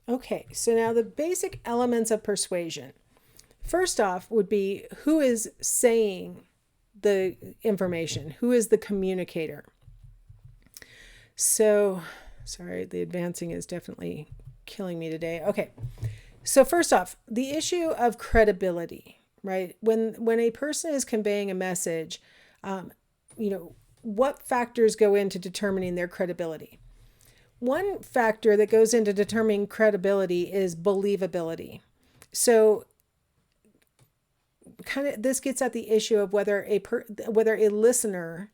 Okay, so now the basic elements of persuasion. First off, would be who is saying the information, who is the communicator. So, sorry, the advancing is definitely killing me today. Okay, so first off, the issue of credibility, right? When a person is conveying a message, um, you know, what factors go into determining their credibility? One factor that goes into determining credibility is believability. So kind of this gets at the issue of whether a listener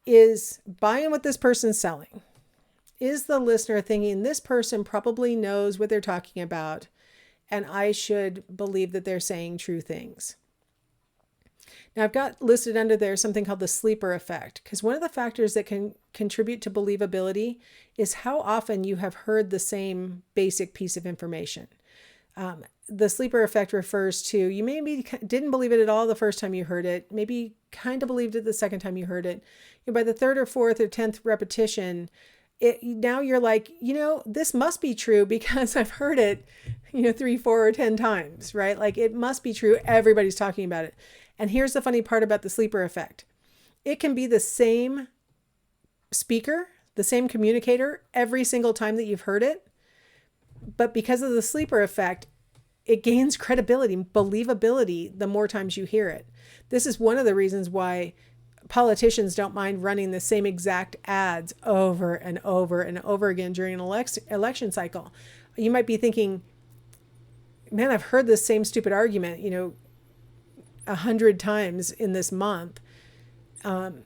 is buying what this person's selling. Is the listener thinking this person probably knows what they're talking about and I should believe that they're saying true things? Now, I've got listed under there something called the sleeper effect, because one of the factors that can contribute to believability is how often you have heard the same basic piece of information. The sleeper effect refers to you maybe didn't believe it at all the first time you heard it, maybe kind of believed it the second time you heard it. And by the third or fourth or 10th repetition, now you're like, this must be true because I've heard it, 3, 4, or 10 times, right? Like it must be true. Everybody's talking about it. And here's the funny part about the sleeper effect. It can be the same speaker, the same communicator every single time that you've heard it. But because of the sleeper effect, it gains credibility, believability, the more times you hear it. This is one of the reasons why politicians don't mind running the same exact ads over and over and over again during an election cycle. You might be thinking, man, I've heard this same stupid argument, 100 times in this month. And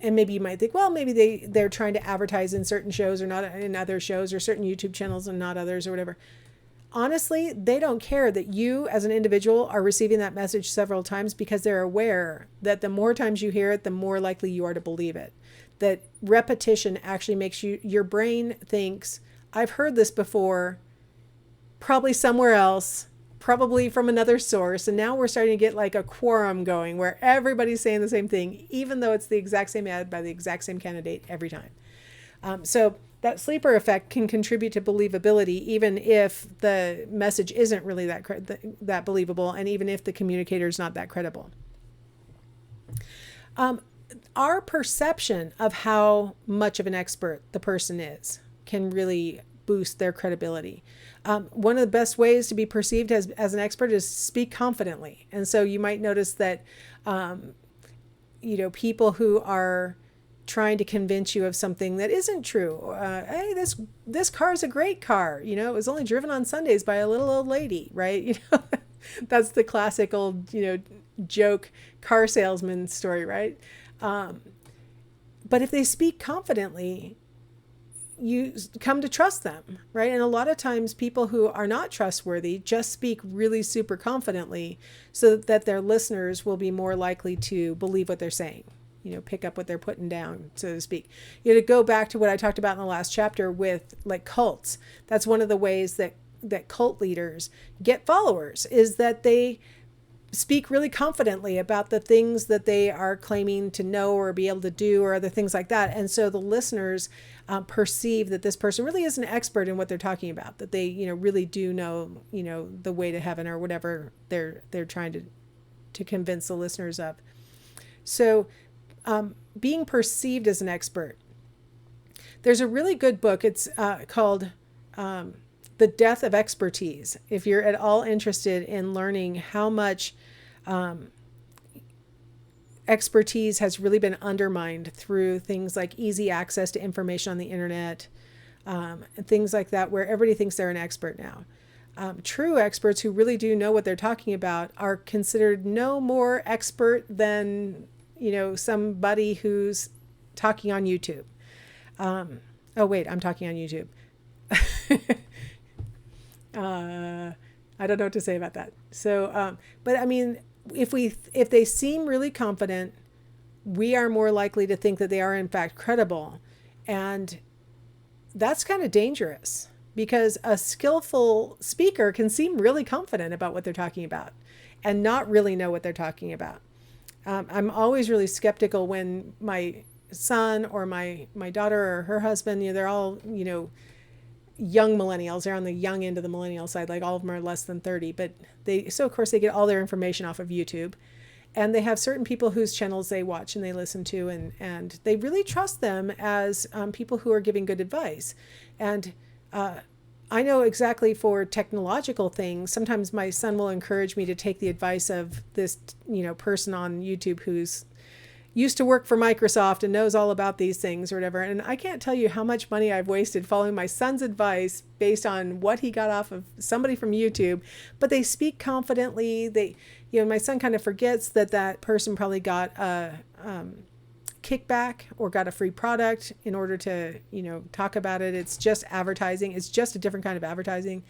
maybe you might think, well, maybe they're trying to advertise in certain shows or not in other shows, or certain YouTube channels and not others, or whatever. Honestly, they don't care that you as an individual are receiving that message several times, because they're aware that the more times you hear it, the more likely you are to believe it. That repetition actually makes your brain thinks, I've heard this before, probably somewhere else, probably from another source. And now we're starting to get like a quorum going where everybody's saying the same thing, even though it's the exact same ad by the exact same candidate every time. So that sleeper effect can contribute to believability, even if the message isn't really that believable, and even if the communicator is not that credible. Our perception of how much of an expert the person is can really boost their credibility. One of the best ways to be perceived as an expert is speak confidently. And so you might notice that, people who are trying to convince you of something that isn't true. Hey, this car is a great car. It was only driven on Sundays by a little old lady, right? That's the classic old, joke car salesman story, right? But if they speak confidently, you come to trust them, right? And a lot of times people who are not trustworthy just speak really super confidently so that their listeners will be more likely to believe what they're saying. Pick up what they're putting down, so to speak. To go back to what I talked about in the last chapter with like cults, that's one of the ways that cult leaders get followers, is that they speak really confidently about the things that they are claiming to know or be able to do, or other things like that. And so the listeners perceive that this person really is an expert in what they're talking about, that they, really do know, the way to heaven, or whatever they're trying to convince the listeners of. So being perceived as an expert. There's a really good book. It's called The Death of Expertise. If you're at all interested in learning how much expertise has really been undermined through things like easy access to information on the internet, and things like that, where everybody thinks they're an expert now. True experts who really do know what they're talking about are considered no more expert than somebody who's talking on YouTube. Oh wait, I'm talking on YouTube. I don't know what to say about that. So, but I mean, if they seem really confident, we are more likely to think that they are in fact credible. And that's kind of dangerous, because a skillful speaker can seem really confident about what they're talking about and not really know what they're talking about. I'm always really skeptical when my son or my daughter or her husband, they're all, young millennials. They're on the young end of the millennial side. Like all of them are less than 30, but so of course they get all their information off of YouTube. And they have certain people whose channels they watch and they listen to, and they really trust them as people who are giving good advice. And I know exactly for technological things, sometimes my son will encourage me to take the advice of this, person on YouTube who's used to work for Microsoft and knows all about these things or whatever. And I can't tell you how much money I've wasted following my son's advice based on what he got off of somebody from YouTube, but they speak confidently. My son kind of forgets that person probably got a kickback or got a free product in order to, talk about it. It's just advertising. It's just a different kind of advertising.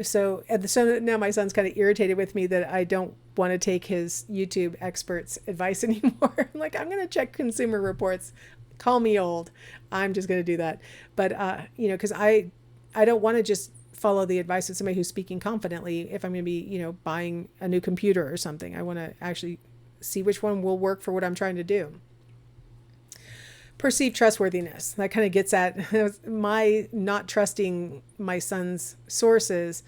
So now my son's kind of irritated with me that I don't want to take his YouTube experts' advice anymore. I'm like, I'm going to check Consumer Reports. Call me old. I'm just going to do that. But, because I don't want to just follow the advice of somebody who's speaking confidently if I'm going to be, buying a new computer or something. I want to actually see which one will work for what I'm trying to do. Perceived trustworthiness. That kind of gets at my not trusting my son's sources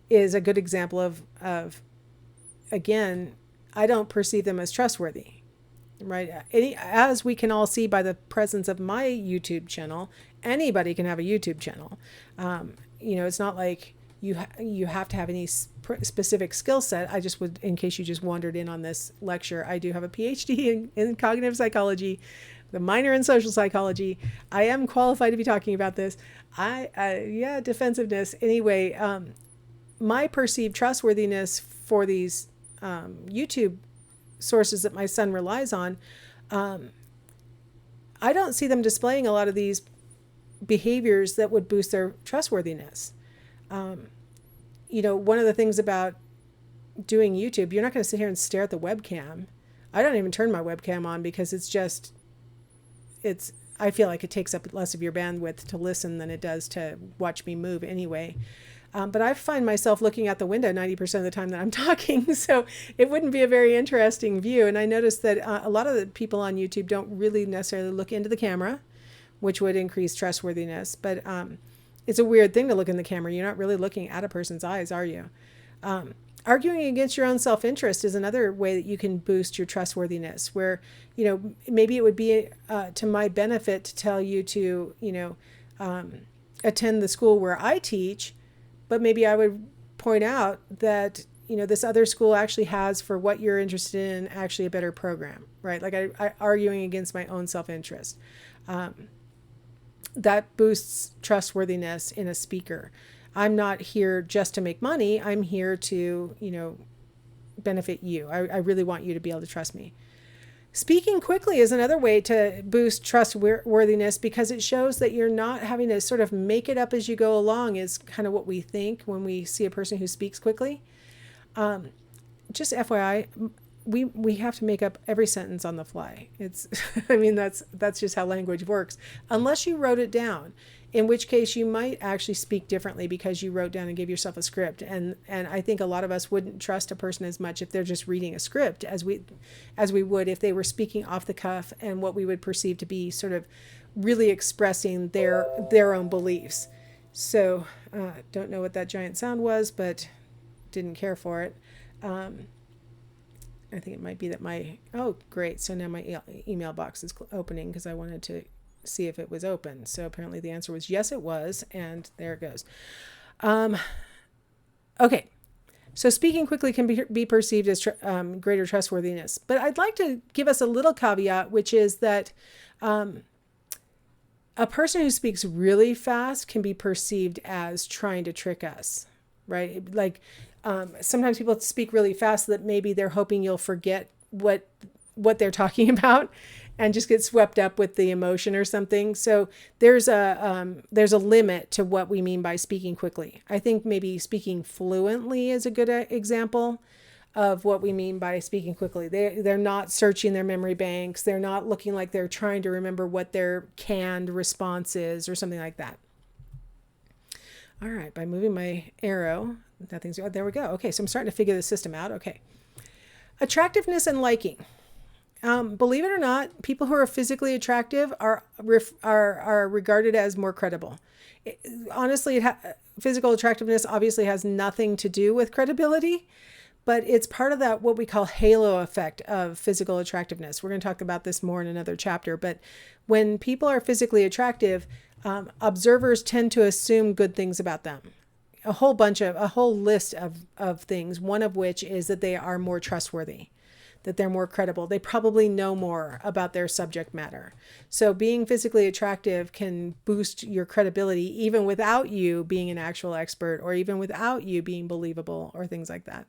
is a good example of again, I don't perceive them as trustworthy, right? As we can all see by the presence of my YouTube channel, anybody can have a YouTube channel. It's not like you have to have any specific skill set. I just would, in case you just wandered in on this lecture, I do have a PhD in cognitive psychology, the minor in social psychology. I am qualified to be talking about this. Defensiveness. Anyway, my perceived trustworthiness for these YouTube sources that my son relies on, I don't see them displaying a lot of these behaviors that would boost their trustworthiness. One of the things about doing YouTube, you're not going to sit here and stare at the webcam. I don't even turn my webcam on because I feel like it takes up less of your bandwidth to listen than it does to watch me move anyway. But I find myself looking out the window 90% of the time that I'm talking, so it wouldn't be a very interesting view. And I noticed that a lot of the people on YouTube don't really necessarily look into the camera, which would increase trustworthiness. But it's a weird thing to look in the camera. You're not really looking at a person's eyes, are you? Arguing against your own self-interest is another way that you can boost your trustworthiness, where, maybe it would be to my benefit to tell you to, attend the school where I teach, but maybe I would point out that, this other school actually has, for what you're interested in, actually a better program, right? Like I arguing against my own self-interest. That boosts trustworthiness in a speaker. I'm not here just to make money. I'm here to, benefit you. I really want you to be able to trust me. Speaking quickly is another way to boost trustworthiness because it shows that you're not having to sort of make it up as you go along, is kind of what we think when we see a person who speaks quickly. Just FYI, we have to make up every sentence on the fly. That's just how language works, unless you wrote it down, in which case you might actually speak differently because you wrote down and gave yourself a script. And I think a lot of us wouldn't trust a person as much if they're just reading a script as we would if they were speaking off the cuff and what we would perceive to be sort of really expressing their own beliefs. So don't know what that giant sound was, but didn't care for it. I think it might be that great. So now my email box is opening because I wanted to see if it was open. So apparently the answer was yes, it was. And there it goes. Okay. So speaking quickly can be perceived as greater trustworthiness. But I'd like to give us a little caveat, which is that a person who speaks really fast can be perceived as trying to trick us, right? Like sometimes people speak really fast that maybe they're hoping you'll forget what they're talking about and just get swept up with the emotion or something. So there's a limit to what we mean by speaking quickly. I think maybe speaking fluently is a good example of what we mean by speaking quickly. They're not searching their memory banks. They're not looking like they're trying to remember what their canned response is or something like that. All right, by moving my arrow, there we go. Okay, so I'm starting to figure the system out. Okay. Attractiveness and liking. Believe it or not, people who are physically attractive are regarded as more credible. Honestly, physical attractiveness obviously has nothing to do with credibility, but it's part of that what we call halo effect of physical attractiveness. We're going to talk about this more in another chapter, but when people are physically attractive, observers tend to assume good things about them. A whole list of things, one of which is that they are more trustworthy, that they're more credible. They probably know more about their subject matter. So being physically attractive can boost your credibility even without you being an actual expert or even without you being believable or things like that.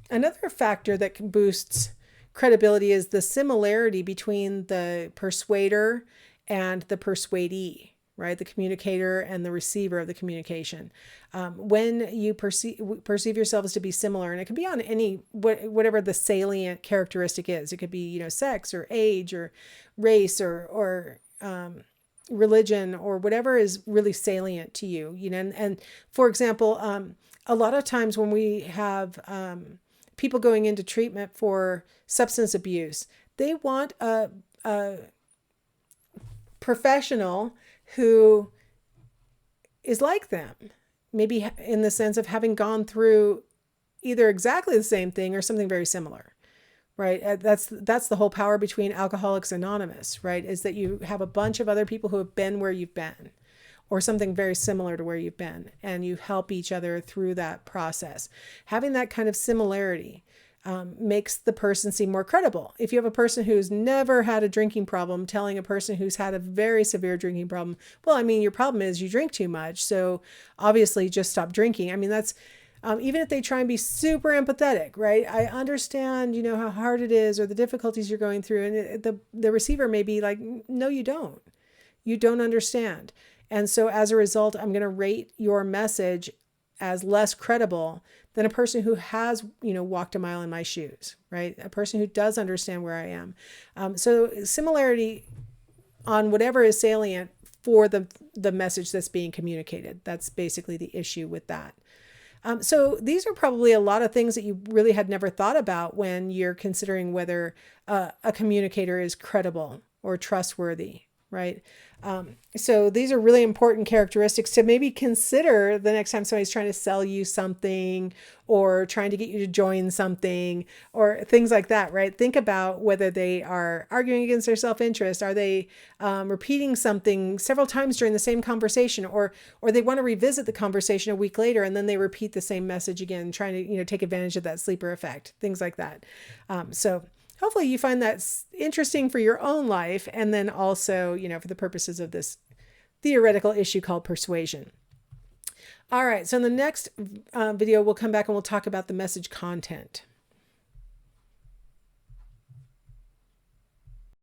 Another factor that can boost credibility is the similarity between the persuader and the persuadee, right? The communicator and the receiver of the communication. When you perceive yourselves to be similar, and it can be on whatever the salient characteristic is. It could be, sex or age or race or religion or whatever is really salient to you, and for example, a lot of times when we have people going into treatment for substance abuse, they want a professional who is like them, maybe in the sense of having gone through either exactly the same thing or something very similar, right? That's the whole power between Alcoholics Anonymous, right? Is that you have a bunch of other people who have been where you've been or something very similar to where you've been, and you help each other through that process. Having that kind of similarity makes the person seem more credible. If you have a person who's never had a drinking problem telling a person who's had a very severe drinking problem, well, I mean, your problem is you drink too much, so obviously just stop drinking. I mean, that's even if they try and be super empathetic, right? I understand, how hard it is or the difficulties you're going through, and the receiver may be like, no, you don't. You don't understand. And so as a result, I'm going to rate your message as less credible than a person who has, walked a mile in my shoes, right? A person who does understand where I am. So similarity on whatever is salient for the message that's being communicated. That's basically the issue with that. So these are probably a lot of things that you really had never thought about when you're considering whether a communicator is credible or trustworthy, right? So these are really important characteristics to maybe consider the next time somebody's trying to sell you something or trying to get you to join something or things like that, right? Think about whether they are arguing against their self-interest. Are they repeating something several times during the same conversation, or they want to revisit the conversation a week later and then they repeat the same message again, trying to, take advantage of that sleeper effect, things like that. So hopefully you find that interesting for your own life, and then also, for the purposes of this theoretical issue called persuasion. All right, so in the next video, we'll come back and we'll talk about the message content.